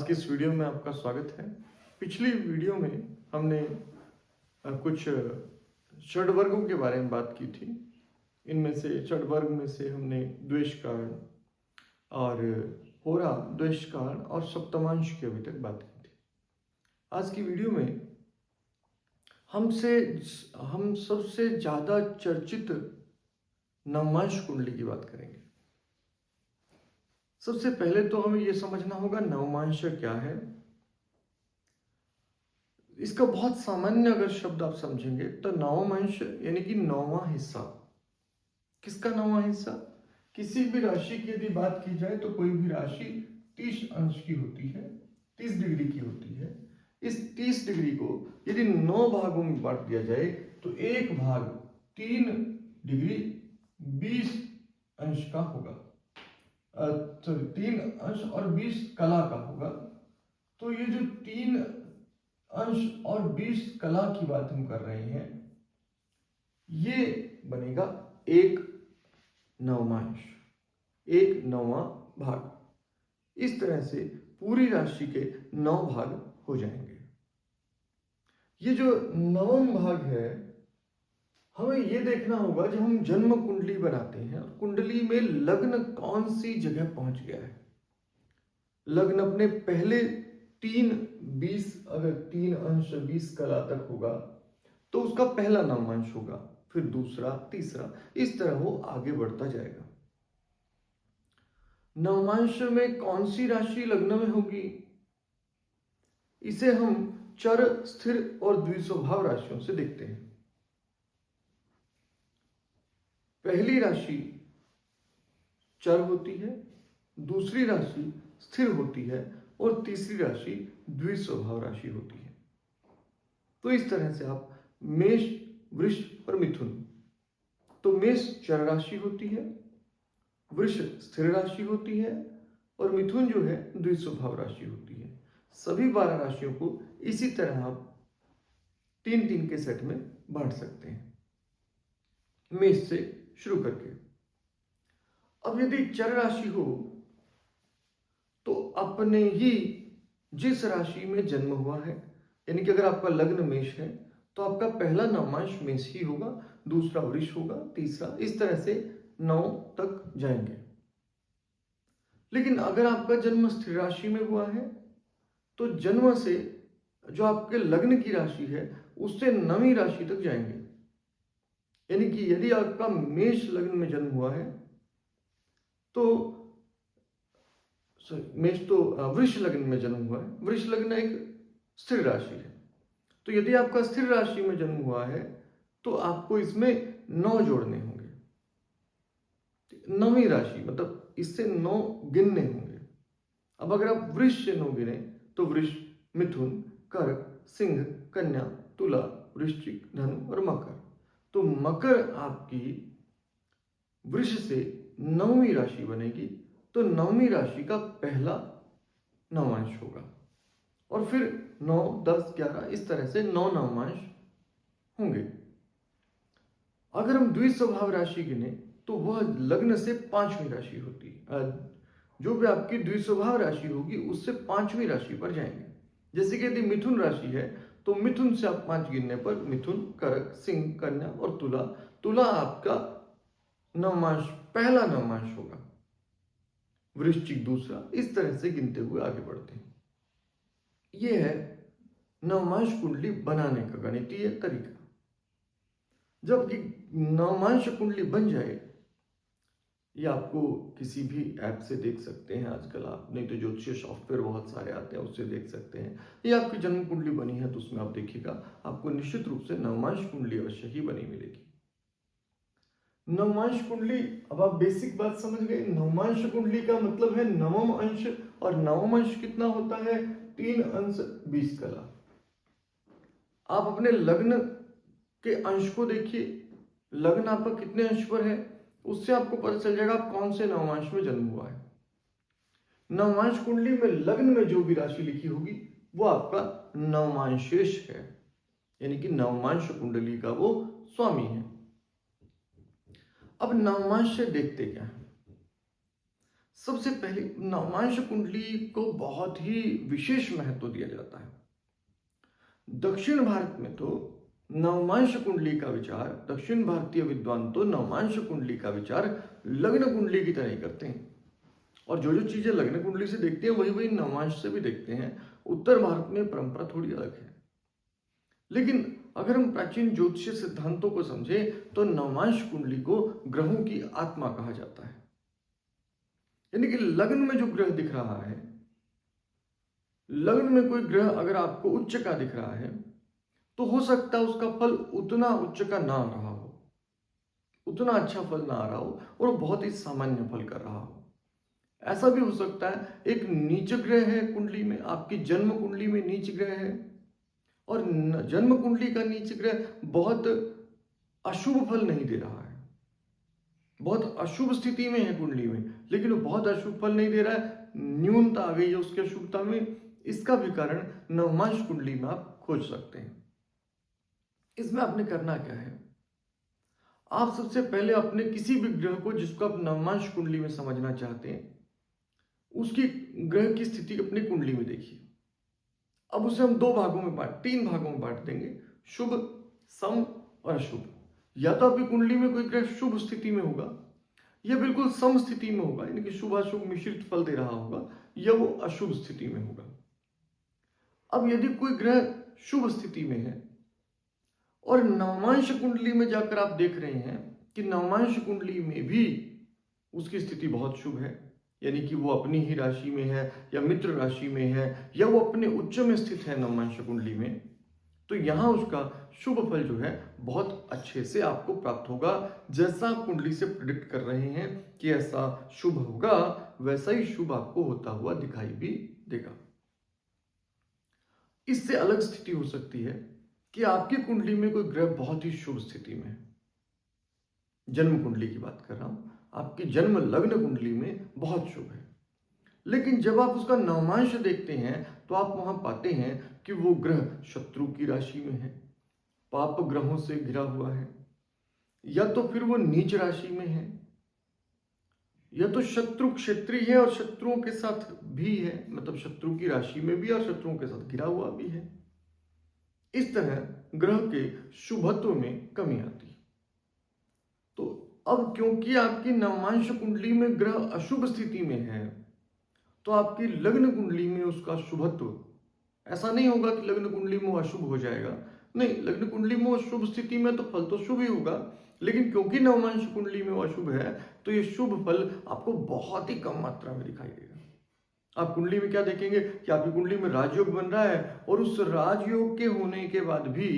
आज की इस वीडियो में आपका स्वागत है। पिछली वीडियो में हमने कुछ षड्वर्गों के बारे में बात की थी। इनमें से षड्वर्ग में से हमने द्वेष कारण और होरा द्वेष कारण और सप्तमांश की अभी तक बात की थी। आज की वीडियो में हम सबसे ज़्यादा चर्चित नवमांश कुंडली की बात करेंगे। सबसे पहले तो हमें यह समझना होगा नवमांश क्या है। इसका बहुत सामान्य अगर शब्द आप समझेंगे तो नवमांश यानी कि नौवां हिस्सा। किसका नौवां हिस्सा? किसी भी राशि की यदि बात की जाए तो कोई भी राशि 30 अंश की होती है, 30 डिग्री की होती है। इस 30 डिग्री को यदि 9 भागों में बांट दिया जाए तो एक भाग 3 डिग्री 20 अंश का होगा, 3 अंश और 20 कला का होगा। तो ये जो 3 अंश और 20 कला की बात हम कर रहे हैं, ये बनेगा एक नवमांश, एक नौवां भाग। इस तरह से पूरी राशि के 9 भाग हो जाएंगे। ये जो नवम भाग है, हमें ये देखना होगा जब हम जन्म कुंडली बनाते हैं, कुंडली में लग्न कौन सी जगह पहुंच गया है। लग्न अपने पहले 20 अगर 3 अंश 20 कला तक होगा तो उसका पहला नवमांश होगा, फिर दूसरा, तीसरा, इस तरह वो आगे बढ़ता जाएगा। नवमांश में कौन सी राशि लग्न में होगी, इसे हम चर, स्थिर और द्विस्वभाव राशियों से देखते हैं। पहली राशि चर होती है, दूसरी राशि स्थिर होती है और तीसरी राशि द्विस्वभाव राशि होती है। तो इस तरह से आप मेष, वृष और मिथुन, तो मेष चर राशि होती है, वृष स्थिर राशि होती है और मिथुन जो है द्विस्वभाव राशि होती है। सभी 12 राशियों को इसी तरह आप 3-3 के सेट में बांट सकते हैं, मेष से शुरू करके। अब यदि चर राशि हो तो अपने ही जिस राशि में जन्म हुआ है, यानी कि अगर आपका लग्न मेष है तो आपका पहला नवमांश मेष ही होगा, दूसरा वृष होगा, तीसरा, इस तरह से 9 तक जाएंगे। लेकिन अगर आपका जन्म स्थिर राशि में हुआ है तो जन्म से जो आपके लग्न की राशि है उससे 9वीं राशि तक जाएंगे। यानी कि यदि आपका मेष लग्न में जन्म हुआ है तो वृष लग्न में जन्म हुआ है, वृष लग्न एक स्थिर राशि है, तो यदि आपका स्थिर राशि में जन्म हुआ है तो आपको इसमें 9 जोड़ने होंगे। 9वीं राशि मतलब इससे 9 गिनने होंगे। अब अगर आप वृष से 9 गिने तो वृष, मिथुन, कर्क, सिंह, कन्या, तुला, वृश्चिक, धनु और मकर। तो मकर आपकी वृष से 9वीं राशि बनेगी, तो 9वीं राशि का पहला नवमांश होगा और फिर 9, 10, 11 इस तरह से 9 नवमांश होंगे। अगर हम द्विस्वभाव राशि गिने तो वह लग्न से 5वीं राशि होती है। जो भी आपकी द्विस्वभाव राशि होगी उससे 5वीं राशि पर जाएंगे। जैसे कि यदि मिथुन राशि है तो मिथुन से आप 5 गिनने पर मिथुन, कर्क, सिंह, कन्या और तुला, तुला आपका नवमांश, पहला नवमांश होगा, वृश्चिक दूसरा, इस तरह से गिनते हुए आगे बढ़ते हैं। यह है नवमांश कुंडली बनाने का गणितीय तरीका। जब नवमांश कुंडली बन जाए, ये आपको किसी भी ऐप से देख सकते हैं आजकल आप, नहीं तो ज्योतिषीय सॉफ्टवेयर बहुत सारे आते हैं उससे देख सकते हैं। ये आपकी जन्म कुंडली बनी है तो उसमें आप देखिएगा, आपको निश्चित रूप से नवमांश कुंडली अवश्य ही बनी मिलेगी। नवमांश कुंडली, अब आप बेसिक बात समझ गए। नवमांश कुंडली का मतलब है नवम अंश, और नवम अंश कितना होता है? 3 अंश 20 कला। आप अपने लग्न के अंश को देखिए, लग्न आपका कितने अंश पर है, उससे आपको पता चल जाएगा आप कौन से नवमांश में जन्म हुआ है। नवमांश कुंडली में लग्न में जो भी राशि लिखी होगी वो आपका नवमांशेश है, यानी कि नवमांश कुंडली का वो स्वामी है। अब नवमांश से देखते क्या है? सबसे पहले नवमांश कुंडली को बहुत ही विशेष महत्व दिया जाता है। दक्षिण भारत में तो नवमांश कुंडली का विचार, दक्षिण भारतीय विद्वान तो नवमांश कुंडली का विचार लग्न कुंडली की तरह ही करते हैं, और जो जो चीजें लग्न कुंडली से देखते हैं वही वही नवमांश से भी देखते हैं। उत्तर भारत में परंपरा थोड़ी अलग है। लेकिन अगर हम प्राचीन ज्योतिष सिद्धांतों को समझें तो नवमांश कुंडली को ग्रहों की आत्मा कहा जाता है। यानी कि लग्न में जो ग्रह दिख रहा है, लग्न में कोई ग्रह अगर आपको उच्च का दिख रहा है तो हो सकता है उसका फल उतना उच्च का ना रहा हो, उतना अच्छा फल ना आ रहा हो, और वो बहुत ही सामान्य फल कर रहा हो। ऐसा भी हो सकता है एक नीच ग्रह है कुंडली में, आपकी जन्म कुंडली में नीच ग्रह है, और जन्म कुंडली का नीच ग्रह बहुत अशुभ फल नहीं दे रहा है, बहुत अशुभ स्थिति में है कुंडली में, लेकिन वो बहुत अशुभ फल नहीं दे रहा है, न्यूनता आ गई है उसकी अशुभता में। इसका भी कारण नवमांश कुंडली में आप खोज सकते हैं। इसमें आपने करना क्या है, आप सबसे पहले अपने किसी भी ग्रह को जिसको आप नवमांश कुंडली में समझना चाहते हैं, उसकी ग्रह की स्थिति अपनी कुंडली में देखिए। अब उसे हम तीन भागों में बांट देंगे, शुभ, सम और अशुभ। या तो आपकी कुंडली में कोई ग्रह शुभ स्थिति में होगा, या बिल्कुल सम स्थिति में होगा, यानी कि शुभ अशुभ मिश्रित फल दे रहा होगा, या वो अशुभ स्थिति में होगा। अब यदि कोई ग्रह शुभ स्थिति में है और नवमांश कुंडली में जाकर आप देख रहे हैं कि नवमांश कुंडली में भी उसकी स्थिति बहुत शुभ है, यानी कि वो अपनी ही राशि में है या मित्र राशि में है या वो अपने उच्च में स्थित है नवमांश कुंडली में, तो यहां उसका शुभ फल जो है बहुत अच्छे से आपको प्राप्त होगा। जैसा आप कुंडली से प्रिडिक्ट कर रहे हैं कि ऐसा शुभ होगा, वैसा ही शुभ आपको होता हुआ दिखाई भी देगा। इससे अलग स्थिति हो सकती है कि आपकी कुंडली में कोई ग्रह बहुत ही शुभ स्थिति में है। जन्म कुंडली की बात कर रहा हूं, आपकी जन्म लग्न कुंडली में बहुत शुभ है, लेकिन जब आप उसका नवमांश देखते हैं तो आप वहां पाते हैं कि वो ग्रह शत्रु की राशि में है, पाप ग्रहों से घिरा हुआ है, या तो फिर वो नीच राशि में है, या तो शत्रु क्षेत्रीय है और शत्रुओं के साथ भी है, मतलब शत्रु की राशि में भी और शत्रुओं के साथ घिरा हुआ भी है। इस तरह ग्रह के शुभत्व में कमी आती है। तो अब क्योंकि आपकी नवमांश कुंडली में ग्रह अशुभ स्थिति में है, तो आपकी लग्न कुंडली में उसका शुभत्व, ऐसा नहीं होगा कि लग्न कुंडली में वो अशुभ हो जाएगा, नहीं, लग्न कुंडली में वो शुभ स्थिति में तो फल तो शुभ ही होगा, लेकिन क्योंकि नवमांश कुंडली में वो अशुभ है तो ये शुभ फल आपको बहुत ही कम मात्रा में दिखाई देगा। आप कुंडली में क्या देखेंगे कि आपकी कुंडली में राजयोग बन रहा है और उस राजयोग के होने के बाद भी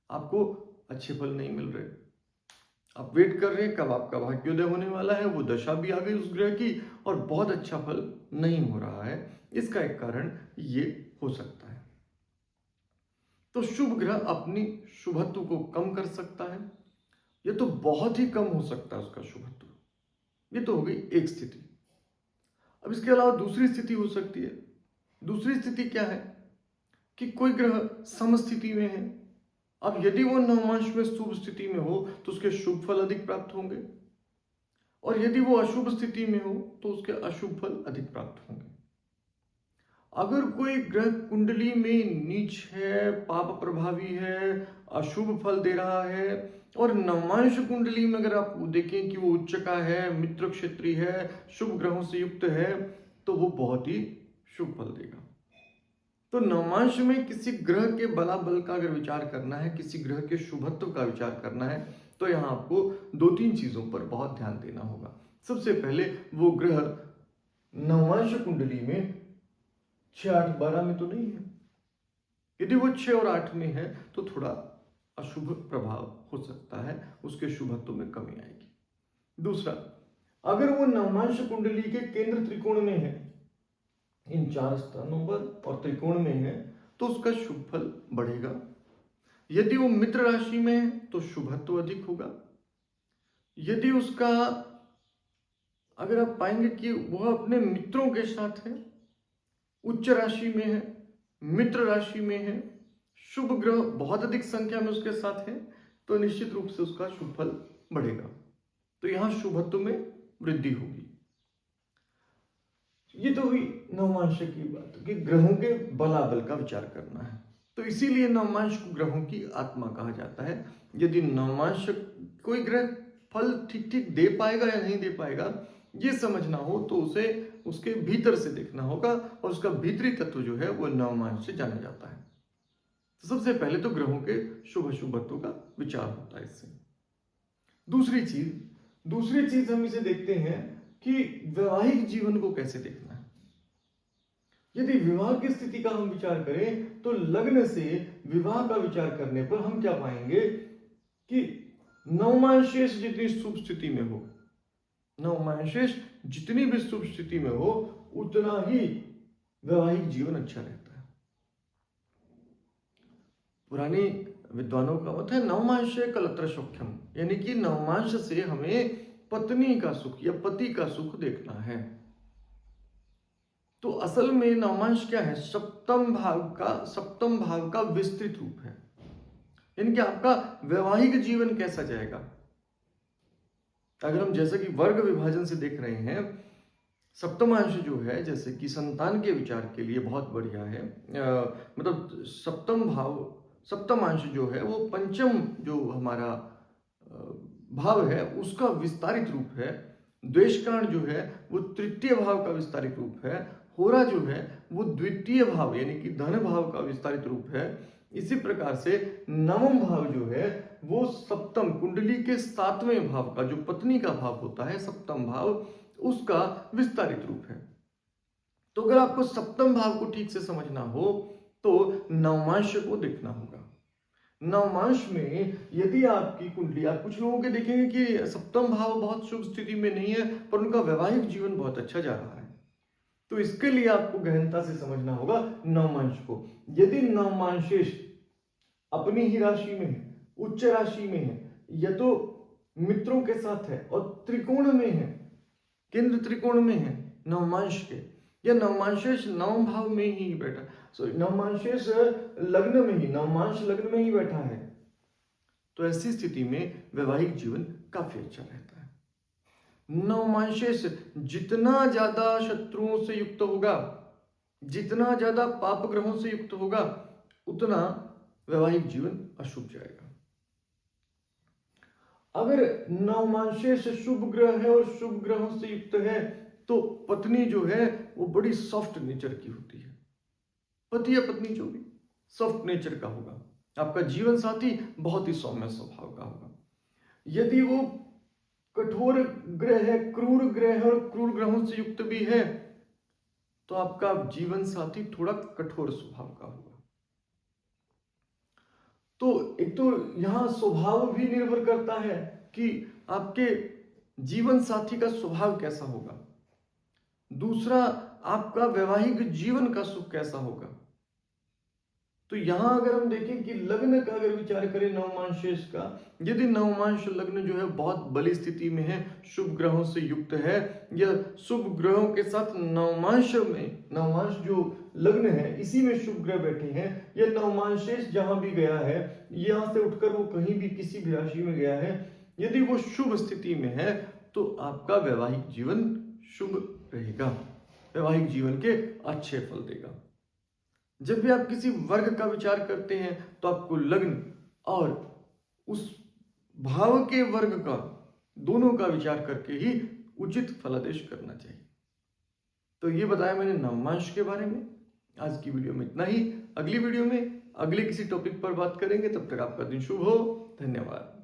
आपको अच्छे फल नहीं मिल रहे। आप वेट कर रहे हैं कब आपका भाग्योदय होने वाला है, वो दशा भी आ गई उस ग्रह की और बहुत अच्छा फल नहीं हो रहा है। इसका एक कारण ये हो सकता है। तो शुभ ग्रह अपनी शुभत्व को कम कर सकता है, ये तो बहुत ही कम हो सकता है उसका शुभत्व। ये तो हो गई एक स्थिति। अब इसके अलावा दूसरी स्थिति हो सकती है। दूसरी स्थिति क्या है कि कोई ग्रह समस्थिति में है। अब यदि वो नवमांश में शुभ स्थिति में हो तो उसके शुभ फल अधिक प्राप्त होंगे, और यदि वो अशुभ स्थिति में हो तो उसके अशुभ फल अधिक प्राप्त होंगे। अगर कोई ग्रह कुंडली में नीच है, पाप प्रभावी है, अशुभ फल दे रहा है, और नवमांश कुंडली में अगर आप देखें कि वो उच्च का है, मित्र क्षेत्रीय है, शुभ ग्रहों से युक्त है, तो वो बहुत ही शुभ फल देगा। तो नवमांश में किसी ग्रह के बलाबल का अगर विचार करना है, किसी ग्रह के शुभत्व का विचार करना है, तो यहाँ आपको दो तीन चीजों पर बहुत ध्यान देना होगा। सबसे पहले वो ग्रह नवमांश कुंडली में 6, 8, 12 में तो नहीं है। यदि वो 6 और 8 में है तो थोड़ा अशुभ प्रभाव हो सकता है, उसके शुभत्व में कमी आएगी। दूसरा, अगर वो नवमांश कुंडली के केंद्र त्रिकोण में है, इन 4 स्थानों पर और त्रिकोण में है, तो उसका शुभ फल बढ़ेगा। यदि वो मित्र राशि में है तो शुभत्व अधिक होगा। यदि उसका, अगर आप पाएंगे कि वह अपने मित्रों के साथ है, उच्च राशि में है, मित्र राशि में है, शुभ ग्रह बहुत अधिक संख्या में उसके साथ है, तो निश्चित रूप से उसका शुभ फल बढ़ेगा। तो यहां शुभत्व में वृद्धि होगी। ये तो हुई नवमांश की बात कि ग्रहों के बलाबल का विचार करना है। तो इसीलिए नवमांश को ग्रहों की आत्मा कहा जाता है। यदि नवमांश कोई ग्रह फल ठीक ठीक दे पाएगा या नहीं दे पाएगा ये समझना हो तो उसे उसके भीतर से देखना होगा और उसका भीतरी तत्व जो है वो नवमांश से जाना जाता है। तो सबसे पहले तो ग्रहों के शुभ अशुभत्व का विचार होता है इससे। दूसरी चीज हम इसे देखते हैं कि वैवाहिक जीवन को कैसे देखना है। यदि विवाह की स्थिति का हम विचार करें तो लग्न से विवाह का विचार करने पर हम क्या पाएंगे कि नवमांशेष जितनी शुभ स्थिति में हो, नवमांशेष जितनी भी शुभ स्थिति में हो उतना ही वैवाहिक जीवन अच्छा रहता है। पुरानी विद्वानों का मत है नवमांश कलत्र सौख्यम, यानी कि नवमांश से हमें पत्नी का सुख या पति का सुख देखना है। तो असल में नवमांश क्या है? सप्तम भाव का विस्तृत रूप है, यानी कि आपका वैवाहिक जीवन कैसा जाएगा। अगर हम जैसे कि वर्ग विभाजन से देख रहे हैं, सप्तमांश जो है जैसे कि संतान के विचार के लिए बहुत बढ़िया है। मतलब सप्तमांश जो है वो पंचम जो हमारा भाव है उसका विस्तारित रूप है। द्वेषकांड जो है वो तृतीय भाव का विस्तारित रूप है। होरा जो है वो द्वितीय भाव यानी कि धन भाव का विस्तारित रूप है। इसी प्रकार से नवम भाव जो है वो सप्तम कुंडली के 7वें भाव का जो पत्नी का भाव होता है, सप्तम भाव, उसका विस्तारित रूप है। तो अगर आपको सप्तम भाव को ठीक से समझना हो तो नवमांश को देखना होगा। नवमांश में यदि आपकी कुंडली, आप कुछ लोगों के देखेंगे कि सप्तम भाव बहुत शुभ स्थिति में नहीं है पर उनका वैवाहिक जीवन बहुत अच्छा जा रहा है, तो इसके लिए आपको गहनता से समझना होगा नवमांश को। यदि नवमांशेष अपनी ही राशि में है, उच्च राशि में है, या तो मित्रों के साथ है और त्रिकोण में है, केंद्र त्रिकोण में है नवमांश के, या नवमांशेष नवम भाव में ही बैठा, नवमांशेष लग्न में ही, नवमांश लग्न में ही बैठा है, तो ऐसी स्थिति में वैवाहिक जीवन काफी अच्छा रहता है। नवमांशेष जितना ज्यादा शत्रुओं से युक्त होगा, जितना ज्यादा पाप ग्रहों से युक्त होगा, उतना वैवाहिक जीवन अशुभ जाएगा। अगर नवमांशेष शुभ ग्रह है और शुभ ग्रहों से युक्त है तो पत्नी जो है वो बड़ी सॉफ्ट नेचर की होती है। पति या पत्नी जो भी सॉफ्ट नेचर का होगा। आपका जीवन साथी बहुत ही सौम्य स्वभाव का होगा। यदि वो कठोर ग्रह है, क्रूर ग्रह है और क्रूर ग्रहों से युक्त भी है तो आपका जीवन साथी थोड़ा कठोर स्वभाव का होगा। तो एक तो यहां स्वभाव भी निर्भर करता है कि आपके जीवन साथी का स्वभाव कैसा होगा। दूसरा, आपका वैवाहिक जीवन का सुख कैसा होगा। तो यहां अगर हम देखें कि लग्न का अगर विचार करें नवमांशेष का, यदि नवमांश लग्न जो है बहुत बली स्थिति में है, शुभ ग्रहों से युक्त है, या शुभ ग्रहों के साथ नवमांश जो लग्न है इसी में शुभ ग्रह बैठे हैं, या नवमांशेष जहां भी गया है यहां से उठकर वो कहीं भी किसी भी राशि में गया है, यदि वो शुभ स्थिति में है तो आपका वैवाहिक जीवन शुभ रहेगा, वैवाहिक जीवन के अच्छे फल देगा। जब भी आप किसी वर्ग का विचार करते हैं तो आपको लग्न और उस भाव के वर्ग का, दोनों का विचार करके ही उचित फलादेश करना चाहिए। तो ये बताया मैंने नवमांश के बारे में। आज की वीडियो में इतना ही। अगली वीडियो में अगले किसी टॉपिक पर बात करेंगे। तब तक आपका दिन शुभ हो। धन्यवाद।